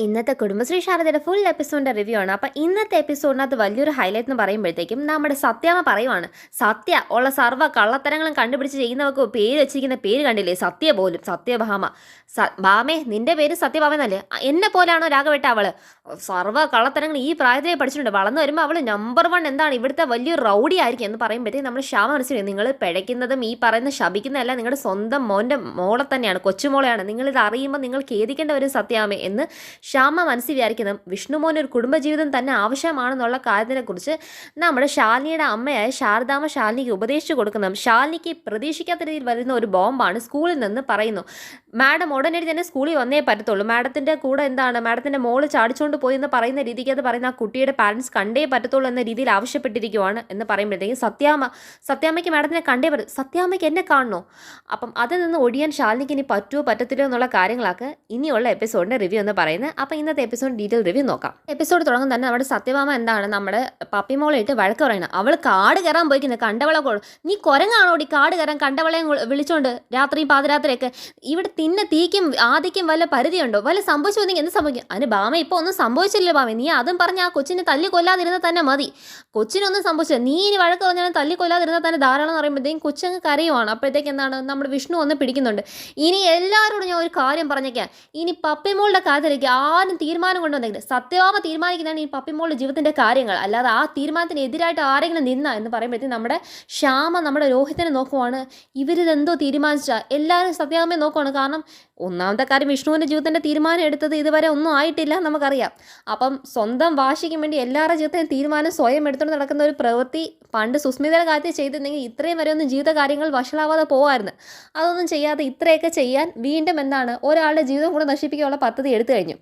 ഇന്നത്തെ Kudumbashree ശാരദയുടെ full എപ്പിസോഡിൻ്റെ review ആണ്. അപ്പോൾ ഇന്നത്തെ എപ്പിസോഡിനകത്ത് വലിയൊരു ഹൈലൈറ്റ് എന്ന് പറയുമ്പോഴത്തേക്കും നമ്മുടെ സത്യാമ്മ പറയുവാണ്, സത്യ ഉള്ള സർവ്വ കള്ളത്തരങ്ങളും കണ്ടുപിടിച്ച് ചെയ്യുന്നവർക്ക് പേര് വെച്ചിരിക്കുന്ന പേര് കണ്ടില്ലേ, സത്യ പോലും, സത്യഭാമ. ഭാമേ, നിന്റെ പേര് സത്യഭാമ എന്നല്ലേ? എന്നെ പോലെയാണോ രാഘവേട്ട അവള്? സർവ്വ കള്ളത്തരങ്ങൾ ഈ പ്രായത്തിലേ പഠിച്ചിട്ടുണ്ട്. വളർന്നു വരുമ്പോൾ അവൾ നമ്പർ 1 എന്താണ്, ഇവിടുത്തെ വലിയൊരു റൗഡി ആയിരിക്കും എന്ന് പറയുമ്പോഴത്തേക്കും നമ്മൾ ക്ഷാമ മനസ്സിലായി. നിങ്ങൾ പിഴയ്ക്കുന്നതും ഈ പറയുന്ന ശപിക്കുന്നതല്ല, നിങ്ങളുടെ സ്വന്തം മോളെ തന്നെയാണ്, കൊച്ചുമോളെയാണ്. നിങ്ങളിത് അറിയുമ്പോൾ നിങ്ങൾ ഖേദിക്കേണ്ട ഒരു സത്യാമേ എന്ന് ശ്യാമ മനസ്സിൽ വിചാരിക്കുന്ന വിഷ്ണുമോന് ഒരു കുടുംബജീവിതം തന്നെ ആവശ്യമാണെന്നുള്ള കാര്യത്തിനെക്കുറിച്ച് നമ്മുടെ ശാലിനിയുടെ അമ്മയായ ശാരദാമ്മ ശാലിനിക്ക് ഉപദേശിച്ചു കൊടുക്കുന്നതും ശാലിനിക്ക് പ്രതീക്ഷിക്കാത്ത രീതിയിൽ വരുന്ന ഒരു ബോംബാണ് സ്കൂളിൽ നിന്ന് പറയുന്നു. മാഡം ഉടനടി തന്നെ സ്കൂളിൽ വന്നേ പറ്റത്തുള്ളൂ, മാഡത്തിൻ്റെ കൂടെ എന്താണ് മാഡത്തിൻ്റെ മോള് ചാടിച്ചുകൊണ്ട് പോയി എന്ന് പറയുന്ന രീതിക്ക് അത് പറയുന്ന ആ കുട്ടിയുടെ പാരൻസ് കണ്ടേ പറ്റത്തുള്ളൂ എന്ന രീതിയിൽ ആവശ്യപ്പെട്ടിരിക്കുവാണ് എന്ന് പറയുമ്പോഴത്തേക്കും സത്യാമ്മയ്ക്ക് മാഡത്തിനെ കണ്ടേ പറ്റും. സത്യാമ്മയ്ക്ക് എന്നെ കാണണോ? അപ്പം അതിൽ നിന്ന് ഒടിയാൻ ശാലിനിക്ക് ഇനി പറ്റുമോ പറ്റത്തില്ലോ എന്നുള്ള കാര്യങ്ങളൊക്കെ ഇനിയുള്ള എപ്പിസോഡിൻ്റെ റിവ്യൂ എന്ന് പറയുന്നത്. അപ്പോൾ ഇന്നത്തെ എപ്പിസോഡ് ഡീറ്റെയിൽ റിവ്യൂ നോക്കാം. എപ്പിസോഡ് തുടങ്ങും തന്നെ നമ്മുടെ സത്യഭാമ എന്താണ് നമ്മുടെ പപ്പിമോളായിട്ട് വഴക്ക് പറയുന്നത്. അവൾ കാട് കയറാൻ പോയിക്കുന്നത് കണ്ടവളെ നീ കുരങ്ങാണോടി കാട് കയറാൻ കണ്ടവളെ വിളിച്ചോണ്ട് രാത്രിയും പാതിരാത്രിയൊക്കെ? ഇവിടെ തിന്നെ തീക്കും ആദിക്കും വല്ല പരിധിയുണ്ടോ? വല്ല സംഭവിച്ചു പോയി എന്ത് സംഭവിക്കും? അതിന് ഭാമ ഇപ്പോൾ ഒന്നും സംഭവിച്ചില്ല ഭാമ, നീ അതും പറഞ്ഞ് ആ കൊച്ചിനെ തല്ലി കൊല്ലാതിരുന്നാൽ തന്നെ മതി. കൊച്ചിനൊന്നും സംഭവിച്ചില്ല, നീ ഇനി വഴക്ക് പറഞ്ഞാൽ തല്ലി കൊല്ലാതിരുന്നാൽ തന്നെ ധാരാളം എന്ന് പറയുമ്പോഴത്തേക്കും കൊച്ചങ്ങ് കരയുവാണ്. അപ്പോഴത്തേക്ക് എന്താണ് നമ്മുടെ വിഷ്ണു ഒന്ന് പിടിക്കുന്നുണ്ട്. ഇനി എല്ലാവരോടും ഞാൻ ഒരു കാര്യം പറഞ്ഞേക്കാം, ഇനി പപ്പിമോളുടെ കാര്യത്തിലേക്ക് ആരും തീരുമാനം കൊണ്ടുവന്നെങ്കിൽ സത്യഭാമ തീരുമാനിക്കുന്നതാണ് ഈ പപ്പിമോളുടെ ജീവിതത്തിൻ്റെ കാര്യങ്ങൾ, അല്ലാതെ ആ തീരുമാനത്തിന് എതിരായിട്ട് ആരെങ്കിലും നിന്ന എന്ന് പറയുമ്പോഴത്തേക്കും നമ്മുടെ ശ്യാമ നമ്മുടെ രോഹിത്തിനെ നോക്കുവാണ്. ഇവരിതെന്തോ തീരുമാനിച്ചാൽ എല്ലാവരും സത്യഭാമയെ നോക്കുവാണ്. കാരണം ഒന്നാമത്തെ കാര്യം വിഷ്ണുവിൻ്റെ ജീവിതത്തിൻ്റെ തീരുമാനം എടുത്തത് ഇതുവരെ ഒന്നും ആയിട്ടില്ല നമുക്കറിയാം. അപ്പം സ്വന്തം വാശിക്ക് വേണ്ടി എല്ലാവരുടെ ജീവിതത്തിൻ്റെ തീരുമാനം സ്വയം എടുത്തുകൊണ്ട് നടക്കുന്ന ഒരു പ്രവൃത്തി പണ്ട് സുസ്മിതയുടെ കാര്യത്തിൽ ചെയ്തിരുന്നെങ്കിൽ ഇത്രയും വരെ ഒന്നും ജീവിത കാര്യങ്ങൾ വഷളാവാതെ പോകാമായിരുന്നു. അതൊന്നും ചെയ്യാതെ ഇത്രയൊക്കെ ചെയ്യാൻ വീണ്ടും എന്താണ് ഒരാളുടെ ജീവിതം കൂടെ നശിപ്പിക്കാനുള്ള പദ്ധതി എടുത്തു കഴിഞ്ഞു.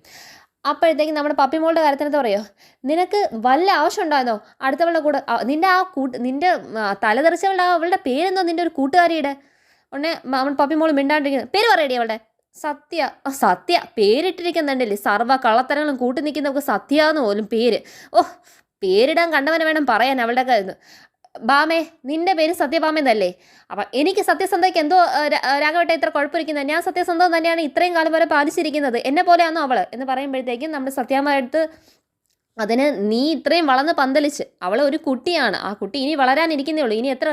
അപ്പോഴത്തേക്കും നമ്മുടെ പപ്പിമോളുടെ കാര്യത്തിനെന്താ പറയുക, നിനക്ക് വല്ല ആവശ്യം ഉണ്ടായിരുന്നോ അടുത്തവളുടെ കൂടെ? നിൻ്റെ ആ നിൻ്റെ തലതെറിച്ചവളുടെ അവളുടെ പേരെന്തോ നിൻ്റെ ഒരു കൂട്ടുകാരിയുടെ ഉടനെ പപ്പിമോൾ മിണ്ടാണ്ടിരിക്കുന്നത്. പേര് പറയടി അവളുടെ? സത്യ പേരിട്ടിരിക്കുന്നുണ്ടല്ലേ, സർവ്വ കള്ളത്തരങ്ങളും കൂട്ടി നിൽക്കുന്നവർക്ക് സത്യാന്ന് പോലും പേര്. പേരിടാൻ കണ്ടവനെ വേണം പറയാൻ അവളുടെ കാര്യം. ഭാമേ, നിന്റെ പേര് സത്യഭാമ എന്നല്ലേ? അപ്പം എനിക്ക് സത്യസന്ധയ്ക്ക് എന്തോ രാഘവട്ട ഇത്ര കുഴപ്പമിരിക്കുന്നത്, ഞാൻ സത്യസന്ധം തന്നെയാണ് ഇത്രയും കാലം വരെ പാലിച്ചിരിക്കുന്നത്, എന്നെ പോലെയാണോ അവൾ എന്ന് പറയുമ്പോഴത്തേക്കും നമ്മുടെ സത്യാമ്മ എടുത്ത് അതിന് നീ ഇത്രയും വളർന്ന് പന്തലിച്ച്, അവൾ ഒരു കുട്ടിയാണ്, ആ കുട്ടി ഇനി വളരാനിരിക്കുന്നേ ഉള്ളൂ. ഇനി എത്ര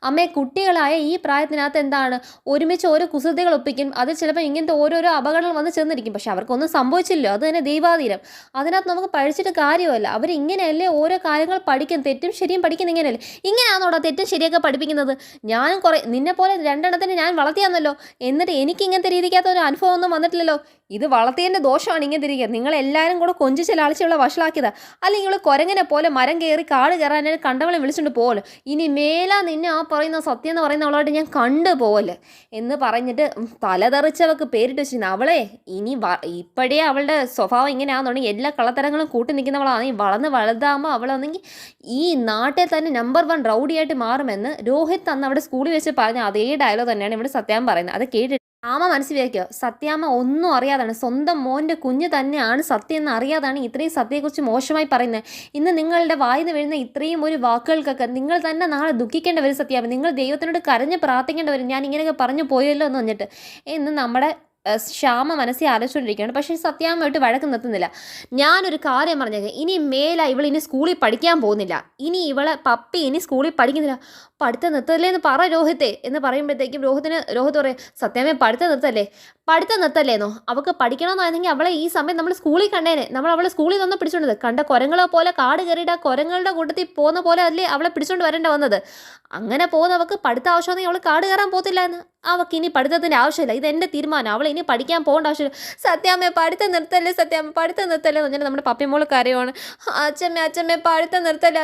അമ്മയെ കുട്ടികളായ ഈ പ്രായത്തിനകത്ത് എന്താണ് ഒരുമിച്ച് ഓരോ കുസൃതികൾ ഒപ്പിക്കും, അത് ചിലപ്പോൾ ഇങ്ങനത്തെ ഓരോരോ അപകടങ്ങൾ വന്ന് ചെന്നിരിക്കും. പക്ഷെ അവർക്കൊന്നും സംഭവിച്ചില്ലോ, അത് തന്നെ ദൈവാധീനം. അതിനകത്ത് നമുക്ക് പഠിച്ചിട്ട് കാര്യമല്ല. അവരിങ്ങനെയല്ലേ ഓരോ കാര്യങ്ങൾ പഠിക്കും, തെറ്റും ശരിയും പഠിക്കുന്ന ഇങ്ങനെയല്ലേ? ഇങ്ങനെയാണോടാ തെറ്റും ശരിയൊക്കെ പഠിപ്പിക്കുന്നത്? ഞാനും കുറേ നിന്നെ പോലെ 2 എണ്ണത്തിന് ഞാൻ വളർത്തിയാന്നല്ലോ, എന്നിട്ട് എനിക്ക് ഇങ്ങനത്തെ രീതിക്കകത്ത് ഒരു അനുഭവം ഒന്നും വന്നിട്ടില്ലല്ലോ. ഇത് വളർത്തിയതിൻ്റെ ദോഷമാണ് ഇങ്ങനത്തെ ഇരിക്കുക. നിങ്ങളെല്ലാവരും കൂടെ കൊഞ്ചിച്ച് ലാളിച്ചുള്ള വഷളാക്കിയതാ. അല്ലെങ്കിൽ ഇവൾ കുരങ്ങനെ പോലെ മരം കയറി കാട് കയറാനായിട്ട് കണ്ടവളെ വിളിച്ചുകൊണ്ട് പോകല്ലോ. ഇനി മേലാ നിന്നെ ആ പറയുന്ന സത്യം എന്ന് പറയുന്ന അവളായിട്ട് ഞാൻ കണ്ടു പോകല്ലേ എന്ന് പറഞ്ഞിട്ട് തലതെറിച്ചവൾക്ക് പേരിട്ട് വെച്ചിരുന്നു. അവളെ ഇനി ഇപ്പോഴേ അവളുടെ സ്വഭാവം ഇങ്ങനെയാണെന്നുണ്ടെങ്കിൽ എല്ലാ കള്ളത്തരങ്ങളും കൂട്ടി നിൽക്കുന്നവളാണെങ്കിൽ വളർന്ന് വലുതാകുമ്പോൾ അവളാണെങ്കിൽ ഈ നാട്ടിൽ തന്നെ നമ്പർ 1 റൗഡിയായിട്ട് മാറുമെന്ന് രോഹിത് അന്ന് അവിടെ സ്കൂളിൽ വെച്ച് പറഞ്ഞ അതേ ഡയലോഗ് തന്നെയാണ് ഇവിടെ സത്യാമ്മ പറയുന്നത്. അത് കേട്ടിട്ട് ആമ മനസ്സിൽ വിചാരിക്കുക, സത്യാമ്മ ഒന്നും അറിയാതാണ്, സ്വന്തം മോൻ്റെ കുഞ്ഞ് തന്നെയാണ് സത്യം എന്ന് അറിയാതാണ് ഇത്രയും സത്യത്തെക്കുറിച്ച് മോശമായി പറയുന്നത്. ഇന്ന് നിങ്ങളുടെ വായിന്ന് വീഴുന്ന ഇത്രയും ഒരു വാക്കുകൾക്കൊക്കെ നിങ്ങൾ തന്നെ നാളെ ദുഃഖിക്കേണ്ടി വരും സത്യാമ്മ. നിങ്ങൾ ദൈവത്തിനോട് കരഞ്ഞ് പ്രാർത്ഥിക്കേണ്ടി വരും, ഞാൻ ഇങ്ങനെയൊക്കെ പറഞ്ഞു പോയല്ലോ എന്ന് പറഞ്ഞിട്ട് എന്ന് നമ്മുടെ ശ്യാമ മനസ്സിൽ ആലോചിച്ചുകൊണ്ടിരിക്കുകയാണ്. പക്ഷേ സത്യാമ്മയായിട്ട് വഴക്ക് നിർത്തുന്നില്ല. ഞാനൊരു കാര്യം പറഞ്ഞേക്കാം, ഇനി മേല ഇനി സ്കൂളിൽ പഠിക്കാൻ പോകുന്നില്ല, ഇനി പപ്പി ഇനി സ്കൂളിൽ പഠിക്കുന്നില്ല, പഠിത്തം നിർത്തല്ലേ എന്ന് പറ രോഹിത്തെ എന്ന് പറയുമ്പോഴത്തേക്കും രോഹിത് പറയും, സത്യാമ്മ പഠിത്തം നിർത്തല്ലേന്നോ? അവൾക്ക് പഠിക്കണമെന്നായിരുന്നെങ്കിൽ അവളെ ഈ സമയം നമ്മൾ സ്കൂളിൽ കണ്ടേനെ, നമ്മൾ അവളെ സ്കൂളിൽ നിന്ന് പിടിച്ചോണ്ടത് കണ്ട കുരങ്ങളെ പോലെ കാട് കയറിയിട്ട് ആ കുരങ്ങളുടെ കൂട്ടത്തിൽ പോകുന്ന പോലെ അല്ലേ അവളെ പിടിച്ചോണ്ട് വരേണ്ട വന്നത്. അങ്ങനെ പോകുന്നവൾക്ക് പഠിത്തം ആവശ്യമാണെങ്കിൽ അവൾ കാട് കയറാൻ പോകത്തില്ല എന്ന്. അവൾക്ക് ഇനി പഠിത്തത്തിൻ്റെ ആവശ്യമില്ല, ഇതെൻ്റെ തീരുമാനം, അവൾ ഇനി പഠിക്കാൻ പോകേണ്ട ആവശ്യമില്ല. സത്യാമ്മ പഠിത്തം നിർത്തല്ലേ, സത്യാമ്മ പഠിത്തം നിർത്തല്ലേ എന്ന് പറഞ്ഞാൽ നമ്മുടെ പപ്പിമോൾ കാര്യമാണ്. അച്ഛമ്മ പഠിത്തം നിർത്തല്ലേ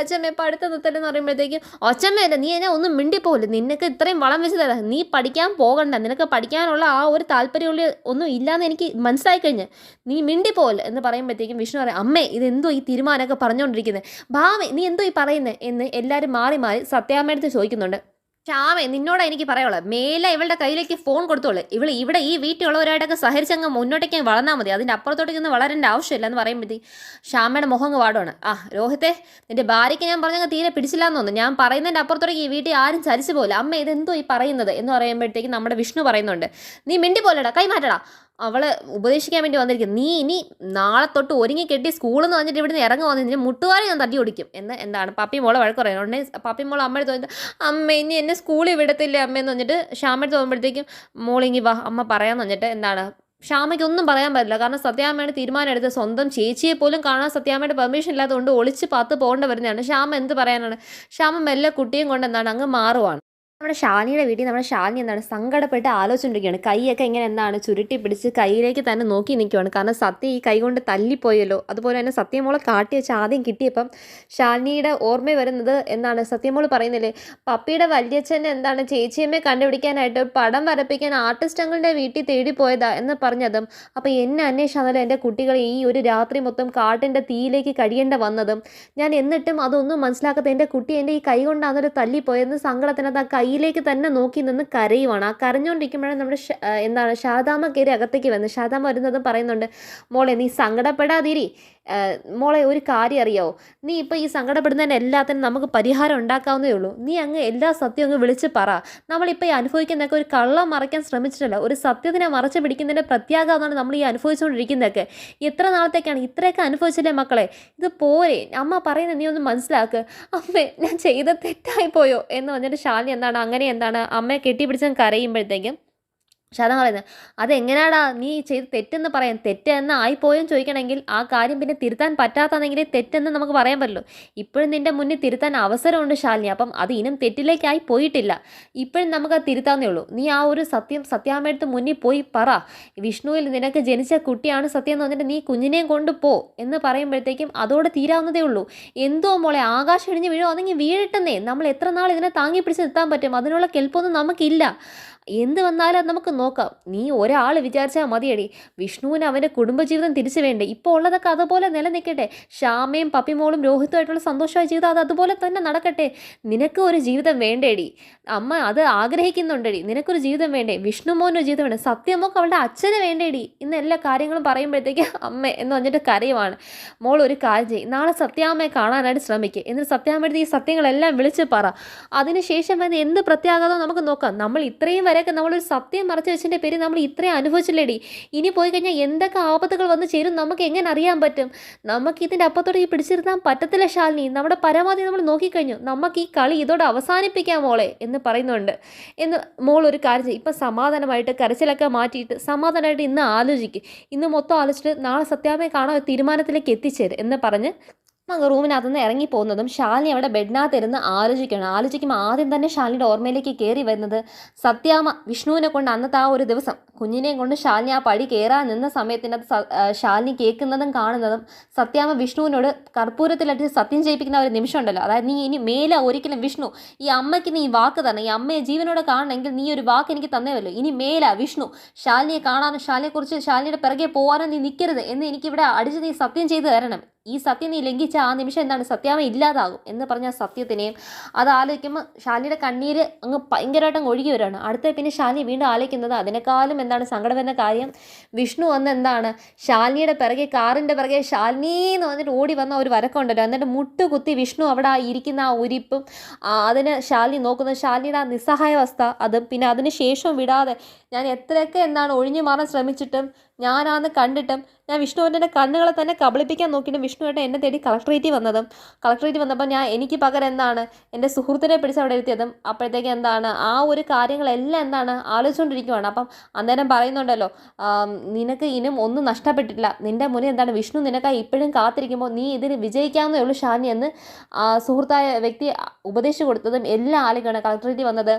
എന്ന് പറയുമ്പോഴത്തേക്കും അച്ഛമ്മയല്ല, നീ എന്നെ ഒന്നും മിണ്ടിപ്പോകില്ല, നിനക്ക് ഇത്രയും വളം വെച്ചതല്ല, നീ പഠിക്കാൻ പോകണ്ട, നിനക്ക് പഠിക്കാനുള്ള ആ ഒരു താല്പര്യമുള്ള ഒന്നും ഇല്ലയെന്ന് എനിക്ക് മനസ്സിലായി കഴിഞ്ഞ്, നീ മിണ്ടിപ്പോകല്ല എന്ന് പറയുമ്പോഴത്തേക്കും വിഷ്ണു പറയും, അമ്മേ ഇതെന്തോ ഈ തീരുമാനമൊക്കെ പറഞ്ഞുകൊണ്ടിരിക്കുന്നത്, ഭാവി നീ എന്തോ ഈ പറയുന്നത് എന്ന് എല്ലാവരും മാറി സത്യാമ്മയുടെ ചോദിക്കുന്നുണ്ട്. ശ്യാമേ, നിന്നോടാ എനിക്ക് പറയുള്ളൂ, മേലെ ഇവളുടെ കയ്യിലേക്ക് ഫോൺ കൊടുത്തോളൂ, ഇവിടെ ഈ വീട്ടിലുള്ളവരായിട്ടൊക്കെ സഹരിച്ചങ്ങ് മുന്നോട്ടേക്ക് വളർന്നാൽ മതി, അതിൻ്റെ അപ്പുറത്തോട്ടേക്കൊന്നും വളരേണ്ട ആവശ്യമില്ല എന്ന് പറയുമ്പോഴത്തേക്ക് ശ്യാമയുടെ മുഖം വാടുവാണ്. രോഹിത്തെ, നിന്റെ ഭാര്യയ്ക്ക് ഞാൻ പറഞ്ഞങ്ങ് തീരെ പിടിച്ചില്ല എന്ന് തോന്നുന്നു, ഞാൻ പറയുന്നതിൻ്റെ അപ്പുറത്തോട്ടേക്ക് ഈ വീട്ടിൽ ആരും ചരിച്ചു പോകില്ല, അമ്മ ഇതെന്തോ ഈ പറയുന്നത് എന്ന് പറയുമ്പോഴത്തേക്കും നമ്മുടെ വിഷ്ണു പറയുന്നുണ്ട്, നീ മിണ്ടി പോലെടാ, കൈമാറ്റടാ, അവളെ ഉപദേശിക്കാൻ വേണ്ടി വന്നിരിക്കും. നീ ഇനി നാളെ തൊട്ട് ഒരുങ്ങി കെട്ടി സ്കൂളിൽ നിന്ന് വന്നിട്ട് ഇവിടുന്ന് ഇറങ്ങി വന്നിട്ട് മുട്ടുകാരി ഞാൻ തട്ടി ഓടിക്കും എന്ന് എന്താണ് പപ്പി മോളെ വഴക്ക് പറയാം. ഉടനെ പപ്പി മോളെ അമ്മയുടെ തോന്നിട്ട് അമ്മ ഇനി എന്നെ സ്കൂളിൽ വിടത്തില്ലേ അമ്മയെന്ന് പറഞ്ഞിട്ട് ശ്യാമയുടെ തോന്നുമ്പോഴത്തേക്കും മോളിങ്ങി വാ അമ്മ പറയാമെന്ന് പറഞ്ഞിട്ട് എന്താണ് ശ്യാമയ്ക്ക് ഒന്നും പറയാൻ പറ്റില്ല. കാരണം സത്യാമ്മയുടെ തീരുമാനം എടുത്ത് സ്വന്തം ചേച്ചിയെ പോലും കാണാൻ സത്യാമ്മയുടെ പെർമിഷൻ ഇല്ലാത്തതുകൊണ്ട് ഒളിച്ച് പാത്ത് പോകേണ്ട വരുന്നതാണ്. ശ്യാമ എന്ത് പറയാനാണ്? ശ്യാമ മെല്ലെ കുട്ടിയും കൊണ്ട് എന്താണ് അങ്ങ് മാറുവാണ്. നമ്മുടെ ശാലിനിയുടെ വീട്ടിൽ നമ്മുടെ ശാലിനി എന്താണ് സങ്കടപ്പെട്ട് ആലോചിച്ചുകൊണ്ടിരിക്കുകയാണ്. കൈയൊക്കെ ഇങ്ങനെ എന്താണ് ചുരുട്ടി പിടിച്ച് കയ്യിലേക്ക് തന്നെ നോക്കി നിൽക്കുകയാണ്. കാരണം സത്യം ഈ കൈ കൊണ്ട് തല്ലിപ്പോയല്ലോ. അതുപോലെ തന്നെ സത്യമോളെ കാട്ടി വെച്ച് ആദ്യം കിട്ടിയപ്പം ശാലിനിയുടെ ഓർമ്മ വരുന്നത് എന്താണ് സത്യമോൾ പറയുന്നില്ലേ പപ്പിയുടെ വല്യച്ഛനെ എന്താണ് ചേച്ചിയമ്മയെ കണ്ടുപിടിക്കാനായിട്ട് പടം വരപ്പിക്കാൻ ആർട്ടിസ്റ്റങ്ങളുടെ വീട്ടിൽ തേടി പോയതാ എന്ന് പറഞ്ഞതും അപ്പോൾ എന്നെ അന്വേഷിച്ചാലും എൻ്റെ കുട്ടികൾ ഈ ഒരു രാത്രി മൊത്തം കാട്ടിൻ്റെ തീയിലേക്ക് കഴിയേണ്ട വന്നതും ഞാൻ എന്നിട്ടും അതൊന്നും മനസ്സിലാക്കാത്ത എൻ്റെ കുട്ടി എൻ്റെ ഈ കൈ കൊണ്ടാണൊരു തല്ലിപ്പോയെന്ന് സങ്കടത്തിനകത്ത് ആ കയ്യിലേക്ക് തന്നെ നോക്കി നിന്ന് കരയുവാണ്. ആ കരഞ്ഞുകൊണ്ടിരിക്കുമ്പോഴാണ് നമ്മുടെ എന്താണ് ശാരദാമ്മ കയറി അകത്തേക്ക് വന്ന് ശാരദാമ്മ വരുന്നതും പറയുന്നുണ്ട് മോളെ നീ സങ്കടപ്പെടാതിരി മോളെ ഒരു കാര്യം അറിയാവോ നീ ഇപ്പോൾ ഈ സങ്കടപ്പെടുന്നതിന് എല്ലാത്തിനും നമുക്ക് പരിഹാരം ഉണ്ടാക്കാവുന്നേ ഉള്ളൂ. നീ അങ്ങ് എല്ലാ സത്യവും അങ്ങ് വിളിച്ച് പറ. നമ്മളിപ്പോൾ ഈ അനുഭവിക്കുന്നതൊക്കെ ഒരു കള്ളം മറയ്ക്കാൻ ശ്രമിച്ചിട്ടല്ല ഒരു സത്യത്തിനെ മറച്ച് പിടിക്കുന്നതിൻ്റെ പ്രത്യാഘാതമാണ് നമ്മൾ ഈ അനുഭവിച്ചുകൊണ്ടിരിക്കുന്നതൊക്കെ. എത്ര നാളത്തേക്കാണ് ഇത്രയൊക്കെ അനുഭവിച്ചില്ലേ മക്കളെ ഇത് പോരെ അമ്മ പറയുന്നത് നീ ഒന്ന് മനസ്സിലാക്ക്. അമ്മേ ഞാൻ ചെയ്ത തെറ്റായിപ്പോയോ എന്ന് പറഞ്ഞിട്ട് ശാലിനി എന്താണ് അങ്ങനെ എന്താണ് അമ്മയെ കെട്ടിപ്പിടിച്ച് കരയുമ്പോഴത്തേക്കും ശാരദ പറയുന്നത് അതെങ്ങനെയാടാ നീ ചെയ്ത് തെറ്റെന്ന് പറയാൻ തെറ്റെന്ന് ആയിപ്പോയെന്ന് ചോദിക്കണമെങ്കിൽ ആ കാര്യം പിന്നെ തിരുത്താൻ പറ്റാത്തതെങ്കിൽ തെറ്റെന്ന് നമുക്ക് പറയാൻ പറ്റുള്ളൂ. ഇപ്പോഴും നിൻ്റെ മുന്നിൽ തിരുത്താൻ അവസരമുണ്ട് ശാലിനി. അപ്പം അത് ഇനം തെറ്റിലേക്കായി പോയിട്ടില്ല. ഇപ്പോഴും നമുക്ക് അത് തിരുത്താവുന്നേ ഉള്ളൂ. നീ ആ ഒരു സത്യാമ്മയുടെ മുന്നിൽ പോയി പറ വിഷ്ണുവിൽ നിനക്ക് ജനിച്ച കുട്ടിയാണ് സത്യം എന്ന് പറഞ്ഞിട്ട് നീ കുഞ്ഞിനെയും കൊണ്ട് പോ എന്ന് പറയുമ്പോഴത്തേക്കും അതോടെ തീരാവുന്നതേ ഉള്ളൂ. എന്തോ മോളെ ആകാശം ഇടിഞ്ഞ് വീഴുവാണെങ്കിൽ വീഴട്ടെന്നേ. നമ്മൾ എത്ര നാൾ ഇതിനെ താങ്ങി പിടിച്ച് നിർത്താൻ പറ്റും? അതിനുള്ള കെൽപ്പൊന്നും നമുക്കില്ല. എന്ത് വന്നാലും അത് നമുക്ക് നോക്കാം. നീ ഒരാൾ വിചാരിച്ചാൽ മതിയടി. വിഷ്ണുവിന് അവൻ്റെ കുടുംബജീവിതം തിരിച്ചു വേണ്ടേ? ഇപ്പോൾ ഉള്ളതൊക്കെ അതുപോലെ നിലനിൽക്കട്ടെ. ശ്യാമയും പപ്പിമോളും രോഹിത്തുമായിട്ടുള്ള സന്തോഷമായ ജീവിതം അത് അതുപോലെ തന്നെ നടക്കട്ടെ. നിനക്ക് ഒരു ജീവിതം വേണ്ടേടി. അമ്മ അത് ആഗ്രഹിക്കുന്നുണ്ടടി. നിനക്കൊരു ജീവിതം വേണ്ടേ? വിഷ്ണു മോനൊരു ജീവിതം വേണ്ടേ? സത്യമൊക്കെ അവളുടെ അച്ഛന് വേണ്ടേടി ഇന്ന് എല്ലാ കാര്യങ്ങളും പറയുമ്പോഴത്തേക്ക് അമ്മ എന്ന് പറഞ്ഞിട്ട് കരയുവാണ്. മോൾ ഒരു കാര്യം ചെയ്യും നാളെ സത്യാമ്മയെ കാണാനായിട്ട് ശ്രമിക്കുക. എന്നിട്ട് സത്യാമ്മയുടെ ഈ സത്യങ്ങളെല്ലാം വിളിച്ച് പറ. അതിനുശേഷം വന്ന് എന്ത് പ്രത്യാഘാതം നമുക്ക് നോക്കാം. നമ്മൾ ഇത്രയും വരെയൊക്കെ നമ്മളൊരു സത്യം മറച്ചു വെച്ചതിൻ്റെ പേര് നമ്മൾ ഇത്രയും അനുഭവിച്ചില്ലേടി. ഇനി പോയി കഴിഞ്ഞാൽ എന്തൊക്കെ ആപത്തുകൾ വന്ന് ചേരും നമുക്ക് എങ്ങനെ അറിയാൻ പറ്റും? നമുക്ക് ഇതിൻ്റെ അപ്പത്തോടെ ഈ പിടിച്ചിരുത്താൻ പറ്റത്തില്ല ശാലിനി. നമ്മുടെ പരമാവധി നമ്മൾ നോക്കിക്കഴിഞ്ഞു. നമുക്ക് ഈ കളി ഇതോടെ അവസാനിപ്പിക്കാം മോളെ എന്ന് പറയുന്നുണ്ട്. എന്ന് മോൾ ഒരു കാര്യം ചെയ്യും ഇപ്പം സമാധാനമായിട്ട് കരച്ചിലൊക്കെ മാറ്റിയിട്ട് സമാധാനമായിട്ട് ഇന്ന് ആലോചിക്കും. ഇന്ന് മൊത്തം ആലോചിച്ചിട്ട് നാളെ സത്യാമ്മയെ കാണാൻ ഒരു തീരുമാനത്തിലേക്ക് എത്തിച്ചേരും എന്ന് പറഞ്ഞ് റൂമിനകത്ത് നിന്ന് ഇറങ്ങി പോകുന്നതും ശാലിനി അവിടെ ബെഡിനകത്തിരുന്ന് ആലോചിക്കുമ്പോൾ ആദ്യം തന്നെ ശാലിനിയുടെ ഓർമ്മയിലേക്ക് കയറി വരുന്നത് സത്യാമ്മ വിഷ്ണുവിനെ കൊണ്ട് അന്നത്തെ ആ ഒരു ദിവസം കുഞ്ഞിനെയും കൊണ്ട് ശാലിനി ആ പടി കയറാൻ നിന്ന സമയത്തിനകത്ത് ശാലിനി കേൾക്കുന്നതും കാണുന്നതും സത്യാമ്മ വിഷ്ണുവിനോട് കർപ്പൂരത്തിലടിച്ച് സത്യം ചെയ്യിപ്പിക്കുന്ന ഒരു നിമിഷം ഉണ്ടല്ലോ. അതായത് നീ ഇനി മേലെ ഒരിക്കലും വിഷ്ണു ഈ അമ്മയ്ക്ക് നീ വാക്ക് തരണം. ഈ അമ്മയെ ജീവനോടെ കാണണമെങ്കിൽ നീ ഒരു വാക്ക് എനിക്ക് തന്നേവല്ലോ. ഇനി മേല വിഷ്ണു ശാലിനിയെ കാണാനും ശാലിനിയെക്കുറിച്ച് ശാലിനിയുടെ പിറകെ പോകാനും നീ നിൽക്കരുത് എന്ന് എനിക്കിവിടെ അടിച്ച് നീ സത്യം ചെയ്ത് തരണം. ഈ സത്യം നീ ലംഘിച്ച ആ നിമിഷം എന്താണ് സത്യാമ്മ ഇല്ലാതാകും എന്ന് പറഞ്ഞ സത്യത്തിനെയും അത് ആലോചിക്കുമ്പോൾ ശാലിനിയുടെ കണ്ണീര് അങ്ങ് ഭയങ്കരമായിട്ടും ഒഴുകി വരികയാണ്. അടുത്ത പിന്നെ ശാലിനി വീണ്ടും ആലോചിക്കുന്നത് അതിനേക്കാളും എന്താണ് സങ്കടം എന്ന കാര്യം വിഷ്ണു വന്ന് എന്താണ് ശാലിനിയുടെ പിറകെ കാറിൻ്റെ പിറകെ ശാലിനി എന്ന് വന്നിട്ട് ഓടി വന്ന ഒരു വരക്കമുണ്ടല്ലോ. എന്നിട്ട് മുട്ടുകുത്തി വിഷ്ണു അവിടെ ഇരിക്കുന്ന ആ ഉരിപ്പും അതിന് ശാലിനി നോക്കുന്നത് ശാലിനിയുടെ ആ നിസ്സഹായാവസ്ഥ അതും പിന്നെ അതിന് ശേഷവും വിടാതെ ഞാൻ എത്രയൊക്കെ എന്താണ് ഒഴിഞ്ഞു മാറാൻ ശ്രമിച്ചിട്ടും ഞാനാന്ന് കണ്ടിട്ടും ഞാൻ വിഷ്ണുവിൻ്റെ കണ്ണുകളെ തന്നെ കബളിപ്പിക്കാൻ നോക്കിയിട്ട് വിഷ്ണുവേട്ടൻ എന്നെ തേടി കളക്ടറേറ്റിൽ വന്നപ്പോൾ എനിക്ക് പകരം എന്താണ് എൻ്റെ സുഹൃത്തിനെ പിടിച്ച് അവിടെ ഇരുത്തിയതും അപ്പോഴത്തേക്ക് എന്താണ് ആ ഒരു കാര്യങ്ങളെല്ലാം എന്താണ് ആലോചിച്ചുകൊണ്ടിരിക്കുവാണ്. അപ്പം അന്നേരം പറയുന്നുണ്ടല്ലോ നിനക്ക് ഇനും ഒന്നും നഷ്ടപ്പെട്ടിട്ടില്ല. നിൻ്റെ മുന്നിൽ എന്താണ് വിഷ്ണു നിനക്കായി ഇപ്പോഴും കാത്തിരിക്കുമ്പോൾ നീ ഇതിന് വിജയിക്കാവുന്നേ ഉള്ളൂ ശാലിനി എന്ന് സുഹൃത്തായ വ്യക്തി ഉപദേശിച്ചു കൊടുത്തതും എല്ലാം ആലോചിക്കുകയാണ്. കളക്ടറേറ്റിൽ വന്നത്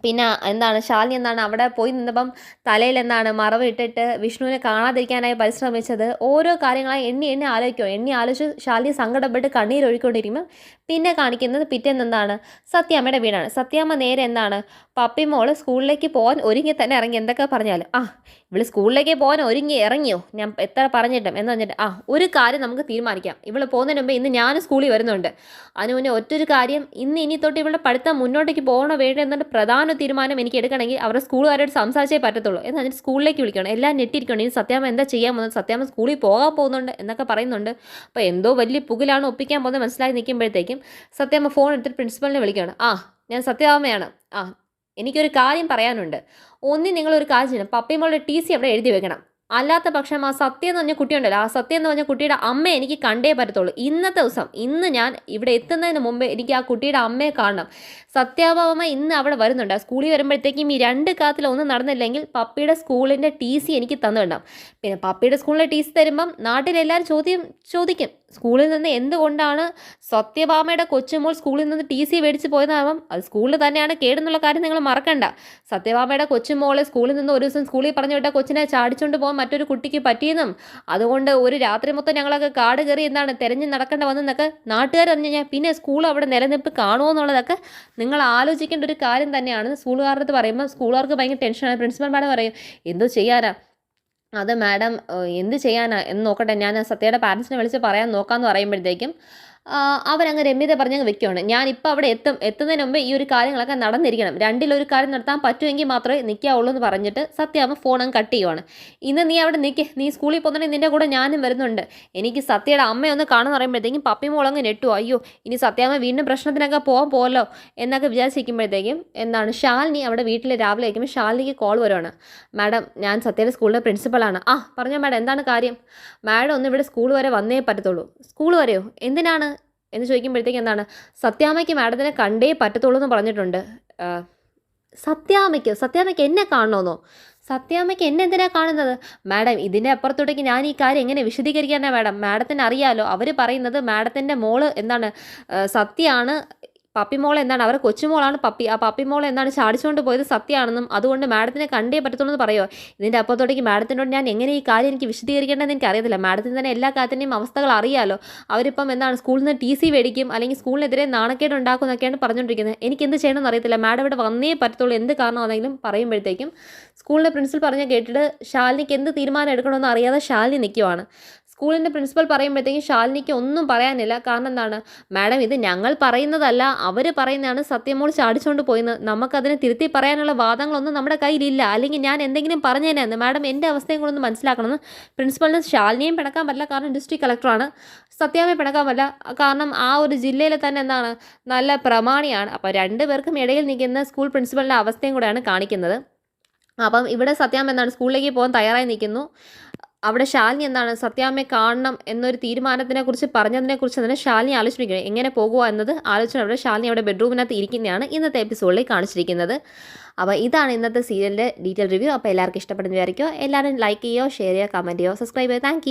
പിന്നെ എന്താണ് ശാലിനി എന്താണ് അവിടെ പോയി നിന്നപ്പം തലയിൽ എന്താണ് മറവ് ഇട്ടിട്ട് വിഷ്ണുവിനെ കാണാതിരിക്കാനായി പരിശ്രമിച്ചത് ഓരോ കാര്യങ്ങളായി എണ്ണി ആലോചിച്ച് ശാലിനി സങ്കടപ്പെട്ട് കണ്ണീരൊഴുക്കൊണ്ടിരിക്കുമ്പോൾ പിന്നെ കാണിക്കുന്നത് പിറ്റേന്ന് എന്താണ് സത്യാമ്മയുടെ വീടാണ്. സത്യാമ്മ നേരെ എന്താണ് പപ്പിമോള് സ്കൂളിലേക്ക് പോകാൻ ഒരുങ്ങി തന്നെ ഇറങ്ങി. എന്തൊക്കെ പറഞ്ഞാലും ഇവള് സ്കൂളിലേക്ക് പോകാൻ ഇറങ്ങിയോ ഞാൻ എത്ര പറഞ്ഞിട്ടും എന്ന് പറഞ്ഞിട്ട് ഒരു കാര്യം നമുക്ക് തീരുമാനിക്കാം. ഇവള് പോകുന്നതിന് മുമ്പ് ഇന്ന് ഞാൻ സ്കൂളിൽ വരുന്നുണ്ട്. അതിന് മുന്നേ ഒറ്റൊരു കാര്യം ഇനി തൊട്ട് ഇവളുടെ പഠിത്തം മുന്നോട്ടേക്ക് പോകണോ വേണ്ടോ എന്നൊരു പ്രധാന തീരുമാനം എനിക്ക് എടുക്കണമെങ്കിൽ അവരുടെ സ്കൂളുകാരോട് സംസാരിച്ചേ പറ്റത്തുള്ളൂ എന്ന് പറഞ്ഞിട്ട് സ്കൂളിലേക്ക് വിളിക്കണം. എല്ലാം നെട്ടിരിക്കണം. ഇനി സത്യാമ്മ എന്താ ചെയ്യാൻ പോകുന്നത്? സത്യാമ്മ സ്കൂളിൽ പോകാൻ പോകുന്നുണ്ട് എന്നൊക്കെ പറയുന്നുണ്ട്. അപ്പോൾ എന്തോ വലിയ പുകിലാണ് ഒപ്പിക്കാൻ പോകുന്നത് മനസ്സിലാക്കി നിൽക്കുമ്പോഴത്തേക്കും സത്യാമ്മ ഫോൺ എടുത്തിട്ട് പ്രിൻസിപ്പലിനെ വിളിക്കുകയാണ്. ഞാൻ സത്യാമ്മയാണ്. എനിക്കൊരു കാര്യം പറയാനുണ്ട്. ഒന്നി നിങ്ങളൊരു കാര്യം ചെയ്യണം, പപ്പയും മോളുടെ ടി സി അവിടെ എഴുതി വെക്കണം. അല്ലാത്ത പക്ഷം ആ സത്യം എന്ന് പറഞ്ഞ കുട്ടിയുണ്ടല്ലോ, ആ സത്യം എന്ന് പറഞ്ഞ കുട്ടിയുടെ അമ്മയെ എനിക്ക് കണ്ടേ പറ്റത്തുള്ളൂ. ഇന്നത്തെ ദിവസം, ഇന്ന് ഞാൻ ഇവിടെ എത്തുന്നതിന് മുമ്പ് എനിക്ക് ആ കുട്ടിയുടെ അമ്മയെ കാണണം. സത്യാഭാമ ഇന്ന് അവിടെ വരുന്നുണ്ട്. ആ സ്കൂളിൽ വരുമ്പോഴത്തേക്കും ഈ 2 കാര്യത്തിൽ ഒന്നും നടന്നില്ലെങ്കിൽ പപ്പിയുടെ സ്കൂളിൻ്റെ ടി സി എനിക്ക് തന്നിടണം. പിന്നെ പപ്പിയുടെ സ്കൂളിലെ ടി സി തരുമ്പം നാട്ടിലെല്ലാവരും ചോദിക്കും, സ്കൂളിൽ നിന്ന് എന്തുകൊണ്ടാണ് സത്യഭാമയുടെ കൊച്ചുമോൾ സ്കൂളിൽ നിന്ന് ടി സി മേടിച്ച് പോയതാവാം, അത് സ്കൂളിൽ തന്നെയാണ് കേടെന്നുള്ള കാര്യം നിങ്ങൾ മറക്കണ്ട. സത്യഭാമയുടെ കൊച്ചുമോളെ സ്കൂളിൽ നിന്ന് ഒരു ദിവസം സ്കൂളിൽ പറഞ്ഞു വിട്ട കൊച്ചിനെ ചാടിച്ചുകൊണ്ട് പോകാൻ മറ്റൊരു കുട്ടിക്ക് പറ്റിയെന്നും അതുകൊണ്ട് ഒരു രാത്രി മൊത്തം ഞങ്ങളൊക്കെ കാട് കയറി തെരഞ്ഞു നടക്കേണ്ട വന്നെന്നൊക്കെ നാട്ടുകാർ പറഞ്ഞു കഴിഞ്ഞാൽ പിന്നെ സ്കൂൾ അവിടെ നിലനിൽപ്പ് കാണുമോ എന്നുള്ളതൊക്കെ നിങ്ങൾ ആലോചിക്കേണ്ട ഒരു കാര്യം തന്നെയാണ്. സ്കൂളുകാരുടെ അടുത്ത് പറയുമ്പോൾ സ്കൂളുകാർക്ക് ഭയങ്കര ടെൻഷനാണ്. പ്രിൻസിപ്പൽ മാഡം പറയും, എന്തോ ചെയ്യാനാ അത് മാഡം, എന്ത് ചെയ്യാനാ എന്ന് നോക്കട്ടെ, ഞാൻ സത്യയുടെ പാരൻസിനെ വിളിച്ച് പറയാൻ നോക്കാമെന്ന് പറയുമ്പോഴത്തേക്കും അവരങ്ങ് രമ്യത പറഞ്ഞങ്ങ് വെക്കുകയാണ്. ഞാനിപ്പോൾ അവിടെ എത്തുന്നതിന് മുമ്പ് ഈ ഒരു കാര്യങ്ങളൊക്കെ നടന്നിരിക്കണം, രണ്ടിലൊരു കാര്യം നടത്താൻ പറ്റുമെങ്കിൽ മാത്രമേ നിൽക്കാവുള്ളൂ എന്ന് പറഞ്ഞിട്ട് സത്യാമ്മ ഫോൺ അങ്ങ് കട്ട് ചെയ്യുവാണ്. ഇന്ന് നീ അവിടെ നിൽക്കേ, നീ സ്കൂളിൽ പോകുന്നുണ്ടെങ്കിൽ നിൻ്റെ കൂടെ ഞാനും വരുന്നുണ്ട്, എനിക്ക് സത്യയുടെ അമ്മയൊന്ന് കാണുമെന്ന് പറയുമ്പോഴത്തേക്കും പപ്പി മോളങ്ങ് നെട്ടുവോ, അയ്യോ ഇനി സത്യാമ്മ വീണ്ടും പ്രശ്നത്തിനൊക്കെ പോകല്ലോ എന്നൊക്കെ വിചാരിച്ചിരിക്കുമ്പോഴത്തേക്കും ശാലിനി അവിടെ വീട്ടിൽ രാവിലെ വയ്ക്കുമ്പോൾ ശാലിനിക്ക് കോൾ വരുവാണ്. മാഡം, ഞാൻ സത്യയുടെ സ്കൂളിലെ പ്രിൻസിപ്പളാണ്. പറഞ്ഞോ മാഡം, എന്താണ് കാര്യം? മാഡം ഒന്ന് ഇവിടെ സ്കൂൾ വരെ വന്നേ പറ്റത്തുള്ളൂ. സ്കൂൾ വരെയോ? എന്തിനാണ് എന്ന് ചോദിക്കുമ്പോഴത്തേക്കും സത്യാമ്മയ്ക്ക് മാഡത്തിനെ കണ്ടേ പറ്റത്തുള്ളൂ എന്ന് പറഞ്ഞിട്ടുണ്ട്. സത്യാമ്മയ്ക്ക് എന്നെ കാണണമെന്നോ? സത്യാമ്മയ്ക്ക് എന്നെ എന്തിനാണ് കാണുന്നത്? മാഡം, ഇതിൻ്റെ അപ്പുറത്തോട്ടേക്ക് ഞാൻ ഈ കാര്യം എങ്ങനെ വിശദീകരിക്കാനാണ് മാഡം? മാഡത്തിന് അറിയാലോ, അവർ പറയുന്നത് മാഡത്തിൻ്റെ മോള് സത്യമാണ്, പപ്പിമോൾ അവരുടെ കൊച്ചുമോളാണ് പപ്പി, ആ പപ്പിമോൾ ചാടിച്ചുകൊണ്ട് പോയത് സത്യമാണെന്നും അതുകൊണ്ട് മാഡത്തിനെ കണ്ടേ പറ്റത്തുള്ളൂ എന്ന് പറയുമോ? ഇതിൻ്റെ അപ്പുറത്തോട്ടേക്ക് മാഡത്തിനോട് ഞാൻ എങ്ങനെ ഈ കാര്യം എനിക്ക് വിശദീകരിക്കേണ്ടതെന്ന് എനിക്ക് അറിയത്തില്ല. മാഡത്തിന് തന്നെ എല്ലാ കാര്യത്തിൻ്റെയും അവസ്ഥകൾ അറിയാലോ. അവരിപ്പം സ്കൂളിൽ നിന്ന് ടി സി മേടിക്കും, അല്ലെങ്കിൽ സ്കൂളിനെതിരെ നാണക്കേട് ഉണ്ടാക്കും എന്നൊക്കെയാണ് പറഞ്ഞുകൊണ്ടിരിക്കുന്നത്. എനിക്ക് എന്ത് ചെയ്യണമെന്ന് അറിയത്തില്ല. മാഡം ഇവിടെ വന്നേ പറ്റത്തുള്ളൂ, എന്ത് കാരണമാണെങ്കിലും പറയുമ്പോഴത്തേക്കും സ്കൂളിൻ്റെ പ്രിൻസിപ്പൽ പറഞ്ഞ കേട്ടിട്ട് ശാലിനിക്ക് എന്ത് തീരുമാനം എടുക്കണമെന്ന് അറിയാതെ ശാലിനി നിൽക്കുവാണ്. സ്കൂളിൻ്റെ പ്രിൻസിപ്പൽ പറയുമ്പോഴത്തേക്കും ശാലിനിക്ക് ഒന്നും പറയാനില്ല. കാരണം മാഡം, ഇത് ഞങ്ങൾ പറയുന്നതല്ല, അവർ പറയുന്നതാണ് സത്യമോൾ ചാടിച്ചുകൊണ്ട് പോയെന്ന്. നമുക്കതിനെ തിരുത്തി പറയാനുള്ള വാദങ്ങളൊന്നും നമ്മുടെ കയ്യിലില്ല, അല്ലെങ്കിൽ ഞാൻ എന്തെങ്കിലും പറഞ്ഞേനെന്ന്. മാഡം, എൻ്റെ അവസ്ഥയും കൂടെ ഒന്ന് മനസ്സിലാക്കണമെന്ന് പ്രിൻസിപ്പലിന് ശാലിനിയും പിണക്കാൻ പറ്റില്ല, കാരണം ഡിസ്ട്രിക്ട് കളക്ടറാണ്. സത്യാമ്മയെ പിണക്കാൻ പറ്റില്ല, കാരണം ആ ഒരു ജില്ലയിൽ തന്നെ നല്ല പ്രമാണിയാണ്. അപ്പോൾ 2 പേർക്കും ഇടയിൽ നിൽക്കുന്ന സ്കൂൾ പ്രിൻസിപ്പലിൻ്റെ അവസ്ഥയും കൂടെയാണ് കാണിക്കുന്നത്. അപ്പം ഇവിടെ സത്യാമ്മ സ്കൂളിലേക്ക് പോകാൻ തയ്യാറായി നിൽക്കുന്നു. അവിടെ ശാലിനി സത്യാമ്മയെ കാണണം എന്നൊരു തീരുമാനത്തിനെക്കുറിച്ച് പറഞ്ഞതിനെക്കുറിച്ച് ശാലിനി ആലോചിച്ചിരിക്കുന്നത്, എങ്ങനെ പോകുക എന്നത് ആലോചന അവിടെ ശാലിനി അവിടെ ബെഡ്റൂമിനകത്ത് ഇരിക്കുന്നതാണ് ഇന്നത്തെ എപ്പിസോഡിൽ കാണിച്ചിരിക്കുന്നത്. അപ്പോൾ ഇതാണ് ഇന്നത്തെ സീരിയലിൻ്റെ ഡീറ്റെയിൽ റിവ്യൂ. അപ്പോൾ എല്ലാവർക്കും ഇഷ്ടപ്പെടുന്ന വിചാരിക്കുമോ? എല്ലാവരും ലൈക്ക് ചെയ്യുകയോ ഷെയർ ചെയ്യുകയോ കമൻറ്റ് ചെയ്യുകയോ സബ്സ്ക്രൈബ് ചെയ്യുക. താങ്ക്